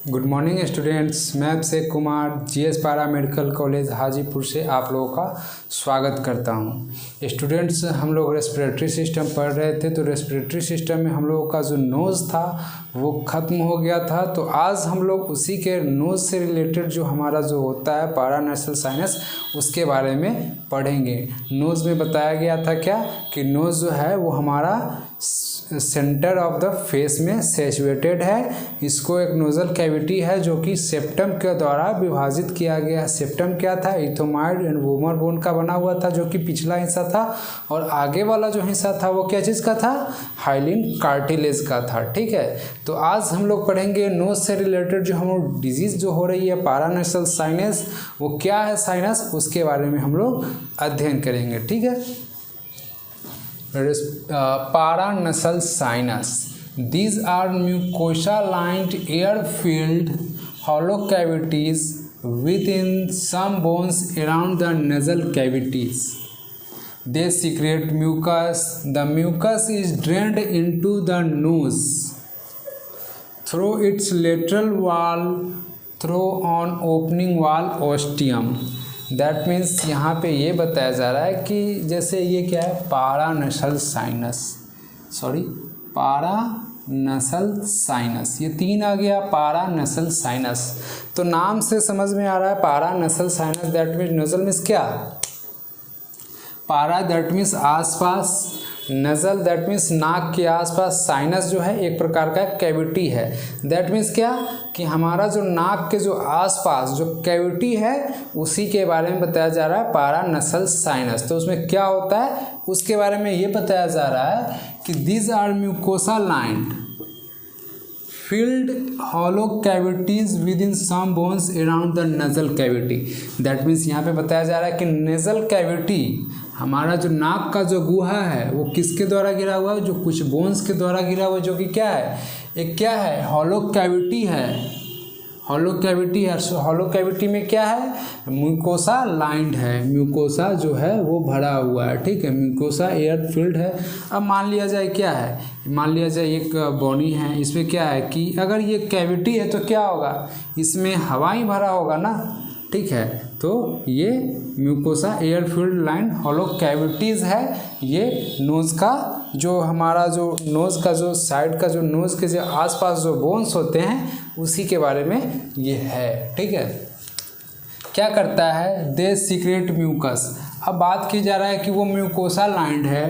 Good morning students, मैं Abhishek Kumar GS पारा medical college Hajipur से आप लोगों का स्वागत करता हूं। स्टूडेंट्स, हम लोग रेस्पिरेटरी सिस्टम पढ़ रहे थे, तो रेस्पिरेटरी सिस्टम में हम लोगों का जो नोज़ था वो ख़त्म हो गया था। तो आज हम लोग उसी के नोज़ से रिलेटेड जो हमारा जो होता है पारानैसल साइनस, उसके बारे में पढ़ेंगे। नोज़ में बताया गया था क्या कि नोज़ जो है वो हमारा सेंटर ऑफ द फेस में सिचुएटेड है। इसको एक नोजल कैविटी है जो कि सेप्टम के द्वारा विभाजित किया गया है। सेप्टम क्या था? इथोमाइड एंड वोमर बोन का बना हुआ था, जो कि पिछला हिस्सा था, और आगे वाला जो हिस्सा था वो क्या चीज़ का था? हाइलिन कार्टिलेज का था। ठीक है, तो आज हम लोग पढ़ेंगे नोज से रिलेटेड जो हम डिजीज़ जो हो रही है पारानैसल साइनस, वो क्या है साइनस, उसके बारे में हम लोग अध्ययन करेंगे। ठीक है, paranasal sinus. These are mucosa-lined air-filled hollow cavities within some bones around the nasal cavities. They secrete mucus. The mucus is drained into the nose through its lateral wall through an opening wall ostium. That means यहाँ पे ये बताया जा रहा है कि जैसे ये क्या है, पारानसल साइनस, ये तीन आ गया पारानसल साइनस। तो नाम से समझ में आ रहा है paranasal sinus, that means nasal means क्या? पारा दैट मीन्स आसपास, नज़ल दैट मीन्स नाक के आसपास, साइनस जो है एक प्रकार का कैविटी है। दैट मीन्स क्या कि हमारा जो नाक के जो आसपास जो कैविटी है उसी के बारे में बताया जा रहा है पारानसल साइनस। तो उसमें क्या होता है उसके बारे में ये बताया जा रहा है कि these are mucosa lined filled hollow cavities within some bones around the nasal cavity। That means यहाँ पे बताया जा रहा है कि नेजल कैविटी, हमारा जो नाक का जो गुहा है वो किसके द्वारा घिरा हुआ है? जो कुछ बोन्स के द्वारा घिरा हुआ है, जो कि क्या है? एक क्या है? हॉलो कैविटी है। हॉलो कैविटी है। हॉलो कैविटी में क्या है? म्यूकोसा लाइंड है। म्यूकोसा जो है वो भरा हुआ है। ठीक है, म्यूकोसा एयर फील्ड है। अब मान लिया जाए क्या है, मान लिया जाए एक बॉडी है, इसमें क्या है कि अगर ये कैविटी है तो क्या होगा? इसमें हवा ही भरा होगा ना। ठीक है, तो ये mucosa air field line hollow cavities है। ये नोज़ का जो हमारा जो नोज़ का जो साइड का जो नोज़ के जो आसपास जो बोन्स होते हैं उसी के बारे में ये है। ठीक है, क्या करता है? दे सीक्रेट म्यूकस। अब बात की जा रहा है कि वो म्यूकोसा लाइंड है।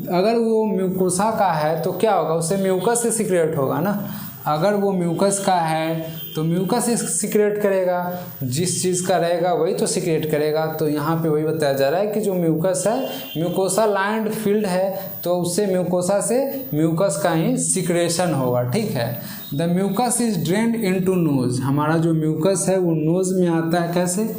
अगर वो म्यूकोसा का है तो क्या होगा? उससे म्यूकस से सीक्रेट होगा ना। अगर वो म्यूकस का है तो म्यूकस सीक्रेट करेगा, जिस चीज़ का रहेगा वही तो सीक्रेट करेगा। तो यहाँ पे वही बताया जा रहा है कि जो म्यूकस है, म्यूकोसा लाइंड फील्ड है, तो उससे म्यूकोसा से म्यूकस का ही सीक्रेशन होगा। ठीक है, the mucus is drained into nose. हमारा जो म्यूकस है वो नोज में आता है। कैसे?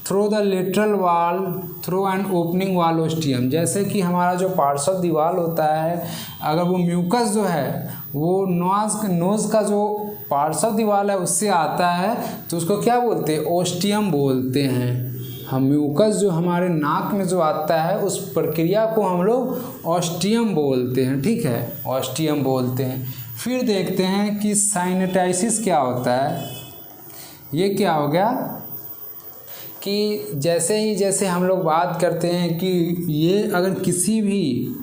थ्रू द लेटरल वाल थ्रू एन ओपनिंग वाल ओस्टियम। जैसे कि हमारा जो पार्श्व दीवार होता है, अगर वो म्यूकस जो है वो नोज़ का जो पार्श्व दीवार है उससे आता है तो उसको क्या बोलते हैं? ओस्टियम बोलते हैं। हम म्यूकस जो हमारे नाक में जो आता है उस प्रक्रिया को हम लोग ओस्टियम बोलते हैं। ठीक है, ओस्टियम बोलते हैं। फिर देखते हैं कि साइनेटाइसिस क्या होता है। ये क्या हो गया कि जैसे हम लोग बात करते हैं कि ये अगर किसी भी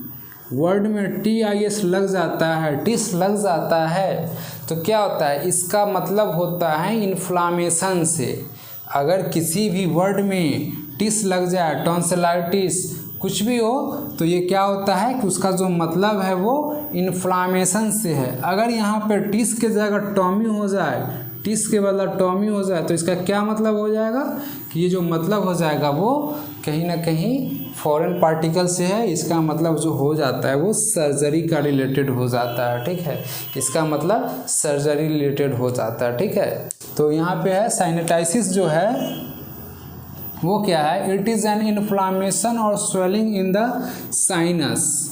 वर्ड में TIS लग जाता है, टिस लग जाता है, तो क्या होता है? इसका मतलब होता है इन्फ्लामेशन से। अगर किसी भी वर्ड में टिस लग जाए, टॉन्सिलाइटिस कुछ भी हो, तो ये क्या होता है कि उसका जो मतलब है वो इन्फ्लामेशन से है। अगर यहाँ पर टिस के जगह टॉमी हो जाए, टिस के बदला टॉमी हो जाए, तो इसका क्या मतलब हो जाएगा कि ये जो मतलब हो जाएगा वो कहीं ना कहीं फॉरेन पार्टिकल से है। इसका मतलब जो हो जाता है वो सर्जरी का रिलेटेड हो जाता है। ठीक है, इसका मतलब सर्जरी रिलेटेड हो जाता है। ठीक है, तो यहाँ पे है साइनेटाइसिस जो है वो क्या है? इट इज़ एन इन्फ्लामेशन और swelling in the sinus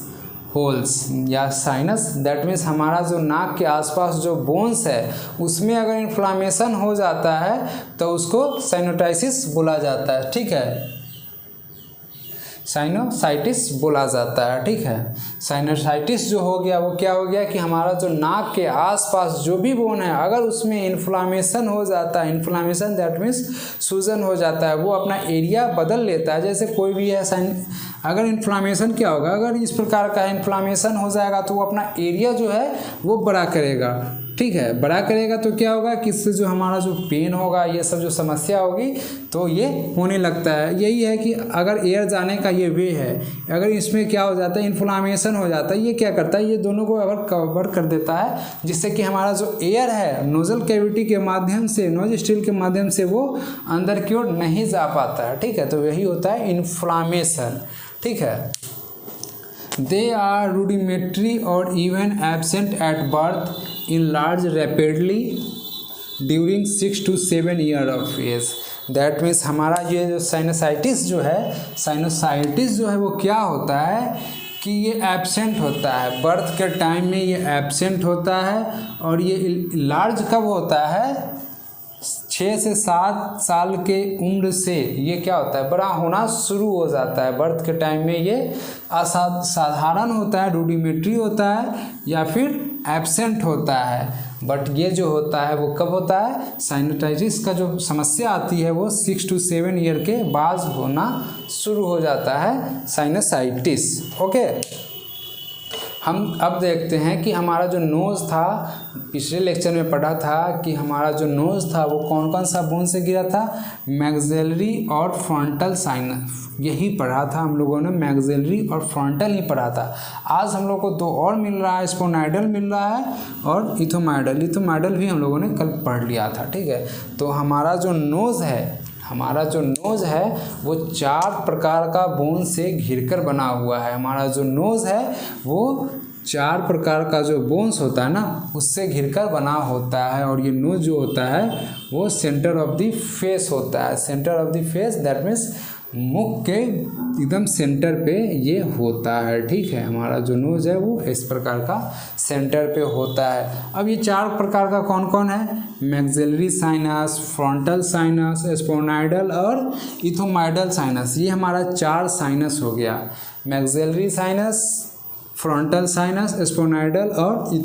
holes या साइनस। दैट मीन्स हमारा जो नाक के आसपास जो बोन्स है उसमें अगर इन्फ्लामेशन हो जाता है तो उसको साइनेटाइसिस बोला जाता है। ठीक है, साइनोसाइटिस बोला जाता है। ठीक है, साइनोसाइटिस जो हो गया वो क्या हो गया कि हमारा जो नाक के आसपास जो भी बोन है अगर उसमें इन्फ्लामेशन हो जाता है, इन्फ्लामेशन दैट मीन्स सूजन हो जाता है, वो अपना एरिया बदल लेता है। जैसे कोई भी है अगर इन्फ्लामेशन क्या होगा, अगर इस प्रकार का इन्फ्लामेशन हो जाएगा तो वो अपना एरिया जो है वो बड़ा करेगा। ठीक है, बड़ा करेगा तो क्या होगा कि इससे जो हमारा जो पेन होगा, ये सब जो समस्या होगी तो ये होने लगता है। यही है कि अगर एयर जाने का ये वे है, अगर इसमें क्या हो जाता है इन्फ्लामेशन हो जाता है, ये क्या करता है, ये दोनों को अगर कवर कर देता है, जिससे कि हमारा जो एयर है नोजल कैविटी के माध्यम से, नोज स्टिल के माध्यम से वो अंदर की ओर नहीं जा पाता है। ठीक है, तो यही होता है इन्फ्लामेशन। ठीक है, दे आर रूडिमेंट्री और even absent at birth, enlarge rapidly during 6 to 7 year of age। That means हमारा ये जो साइनोसाइटिस जो है वो क्या होता है कि ये एब्सेंट होता है, बर्थ के टाइम में ये एब्सेंट होता है और ये लार्ज कब होता है, 6 से 7 साल के उम्र से ये क्या होता है, बड़ा होना शुरू हो जाता है। बर्थ के टाइम में ये साधारण होता है, रूडिमेंट्री होता है या फिर एब्सेंट होता है। बट ये जो होता है वो कब होता है, साइनोसाइटिस का जो समस्या आती है वो 6 to 7 ईयर के बाद होना शुरू हो जाता है साइनोसाइटिस। ओके, हम अब देखते हैं कि हमारा जो नोज़ था, पिछले लेक्चर में पढ़ा था कि हमारा जो नोज़ था वो कौन कौन सा बोन से गिरा था, मैक्सिलरी और फ्रंटल साइनस, यही पढ़ा था हम लोगों ने, मैक्सिलरी और फ्रंटल ही पढ़ा था। आज हम लोग को 2 और मिल रहा है, स्पोनाइडल मिल रहा है और इथोमाइडल भी हम लोगों ने कल पढ़ लिया था। ठीक है, तो हमारा जो नोज़ है वो 4 प्रकार का बोन से घिरकर बना हुआ है। हमारा जो नोज़ है वो 4 प्रकार का जो बोन्स होता है ना उससे घिरकर बना होता है। और ये नोज़ जो होता है वो सेंटर ऑफ द फेस होता है। Centre of the face that means मुख के एकदम सेंटर पे ये होता है। ठीक है, हमारा जो नोज़ है वो इस प्रकार का सेंटर पे होता है। अब ये 4 प्रकार का कौन कौन है, मैक्सिलरी साइनस, फ्रंटल साइनस, स्पोनाइडल और इथोमाइडल साइनस। ये हमारा 4 साइनस हो गया, मैक्सिलरी साइनस, फ्रंटल साइनस, स्पोनाइडल और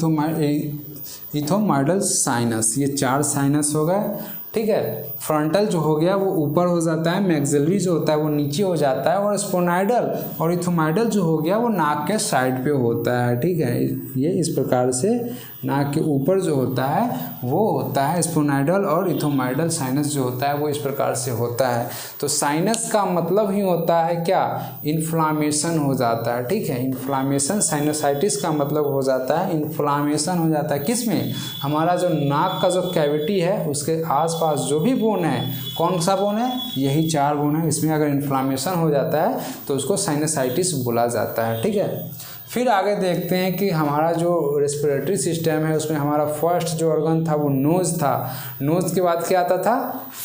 इथोमाइडल साइनस, ये 4 साइनस हो गए। ठीक है, फ्रंटल जो हो गया वो ऊपर हो जाता है, मैक्सिलरी जो होता है वो नीचे हो जाता है और स्पोनाइडल और इथोमाइडल जो हो गया वो नाक के साइड पे होता है। ठीक है, ये इस प्रकार से नाक के ऊपर जो होता है वो होता है स्पोनाइडल और इथोमाइडल साइनस जो होता है वो इस प्रकार से होता है। तो साइनस का मतलब ही होता है क्या, इन्फ्लामेशन हो जाता है। ठीक है, इन्फ्लामेशन, साइनोसाइटिस का मतलब हो जाता है इन्फ्लामेशन हो जाता है। किस में, हमारा जो नाक का जो कैविटी है उसके आसपास जो भी बोन है, कौन सा बोन है, यही 4 बोन है, इसमें अगर इन्फ्लामेशन हो जाता है तो उसको साइनोसाइटिस बोला जाता है। ठीक है, फिर आगे देखते हैं कि हमारा जो रेस्पिरेटरी सिस्टम है उसमें हमारा फर्स्ट जो ऑर्गन था वो नोज़ था। नोज़ के बाद क्या आता था,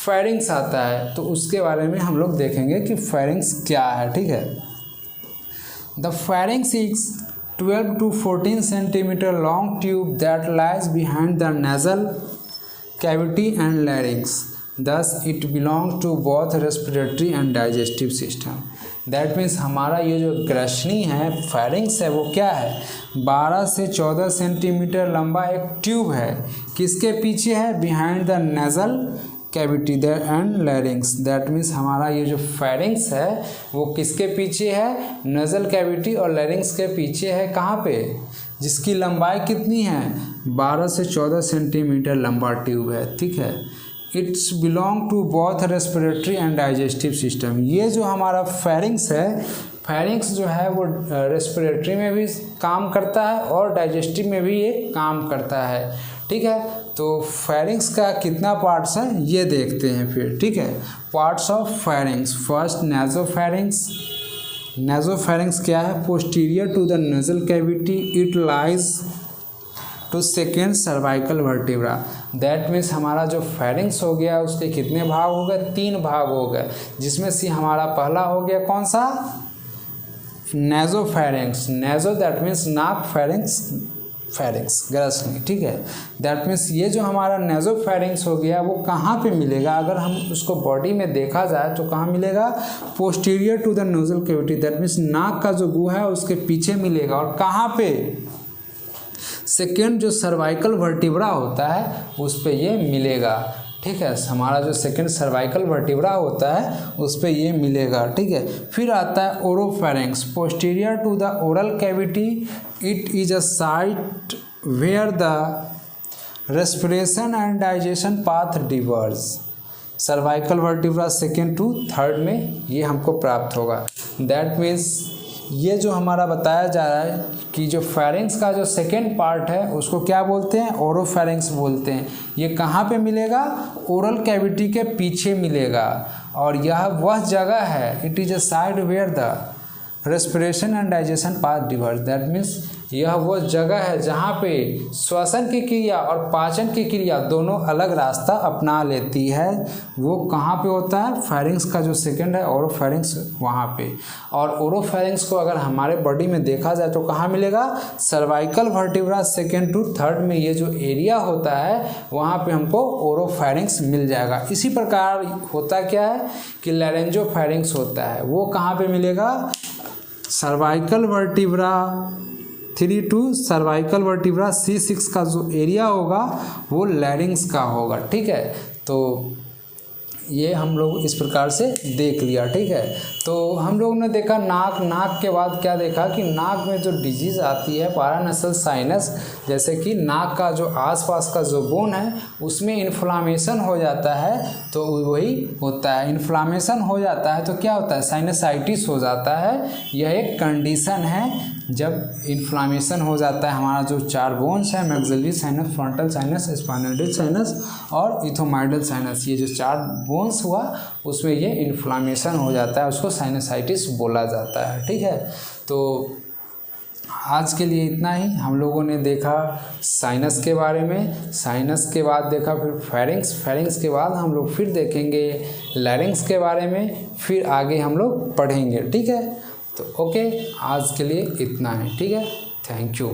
फेरिंग्स आता है। तो उसके बारे में हम लोग देखेंगे कि फेरिंग्स क्या है। ठीक है, the pharynx is 12 to 14 centimetre long tube that lies behind the nasal cavity and larynx, thus it belongs to both respiratory and digestive system। That means हमारा ये जो ग्रसनी है, फेरिंग्स है, वो क्या है, 12 से 14 सेंटीमीटर लंबा एक ट्यूब है। किसके पीछे है, behind the nasal cavity and लैरिंग्स। That means हमारा ये जो फेरिंग्स है वो किसके पीछे है, नजल कैविटी और लैरिंग्स के पीछे है। कहाँ पे, जिसकी लंबाई कितनी है, 12 से 14 सेंटीमीटर लंबा ट्यूब है। ठीक है, it's belong to both respiratory and digestive system. ये जो हमारा फेरिंग्स है, फेरिंग्स जो है वो रेस्पिरेटरी में भी काम करता है और डाइजेस्टिव में भी ये काम करता है। ठीक है, तो फेरिंग्स का कितना पार्ट्स है ये देखते हैं फिर। ठीक है, parts of pharynx, first nasopharynx. Nasopharynx क्या है, posterior to the nasal cavity, it lies to second cervical vertebra. That means हमारा जो फेरिंग्स हो गया उसके कितने भाग हो गए, 3 भाग हो गए, जिसमें से हमारा पहला हो गया कौन सा, नेजोफेरिंग्स। नेजो दैट मीन्स नाक, फेरिंग्स फेरिंग्स, ग्रसनी, ठीक है। दैट मीन्स ये जो हमारा नेजो फेरिंग्स हो गया वो कहाँ पे मिलेगा, अगर हम उसको बॉडी में देखा जाए तो कहाँ मिलेगा, posterior to the nasal cavity, that means नाक का जो गुहा है उसके पीछे मिलेगा। और कहाँ पे, सेकेंड जो सर्वाइकल वर्टिब्रा होता है उस पे ये मिलेगा, ठीक है। हमारा जो सेकेंड सर्वाइकल वर्टिब्रा होता है उस पे ये मिलेगा, ठीक है। फिर आता है oropharynx, posterior to the oral cavity, it is a site where the respiration and digestion path diverge. Cervical vertebra second to third में ये हमको प्राप्त होगा। दैट मीन्स ये जो हमारा बताया जा रहा है कि जो फेरिंग्स का जो सेकेंड पार्ट है उसको क्या बोलते हैं, ओरोफेरिंग्स बोलते हैं। ये कहाँ पे मिलेगा, ओरल कैविटी के पीछे मिलेगा। और यह वह जगह है, it is a side where the respiration and digestion path diverge. That means यह वो जगह है जहाँ पे श्वसन की क्रिया और पाचन की क्रिया दोनों अलग रास्ता अपना लेती है। वो कहाँ पे होता है, फेरिंग्स का जो सेकंड है ओरोफेरिंग्स वहाँ पे। और ओरोफेरिंग्स को अगर हमारे बॉडी में देखा जाए तो कहाँ मिलेगा, cervical vertebra second to third में ये जो एरिया होता है वहाँ पे हमको ओरोफेरिंग्स मिल जाएगा। इसी प्रकार होता क्या है कि लैरेंजोफेरिंग्स होता है, वो कहाँ पे मिलेगा, cervical vertebra 3 to cervical vertebra C6 का जो एरिया होगा वो लैरिंग्स का होगा, ठीक है। तो ये हम लोग इस प्रकार से देख लिया, ठीक है। तो हम लोग ने देखा नाक, नाक के बाद क्या देखा कि नाक में जो डिजीज़ आती है पैरानसल साइनस, जैसे कि नाक का जो आसपास का जो बोन है उसमें इन्फ्लामेशन हो जाता है, तो वही होता है, इन्फ्लामेशन हो जाता है तो क्या होता है, साइनसाइटिस हो जाता है। यह एक कंडीशन है जब इन्फ्लामेशन हो जाता है। हमारा जो 4 बोन्स है, maxillary sinus, frontal sinus, sphenoidal sinus और इथोमाइडल साइनस, ये जो 4 बोन्स हुआ उसमें ये इन्फ्लामेशन हो जाता है, उसको साइनसाइटिस बोला जाता है, ठीक है। तो आज के लिए इतना ही। हम लोगों ने देखा साइनस के बारे में, साइनस के बाद देखा फिर फेरिंग्स, फेरिंग्स के बाद हम लोग फिर देखेंगे लैरिंग्स के बारे में, फिर आगे हम लोग पढ़ेंगे, ठीक है। तो ओके, आज के लिए इतना है, ठीक है। Thank you.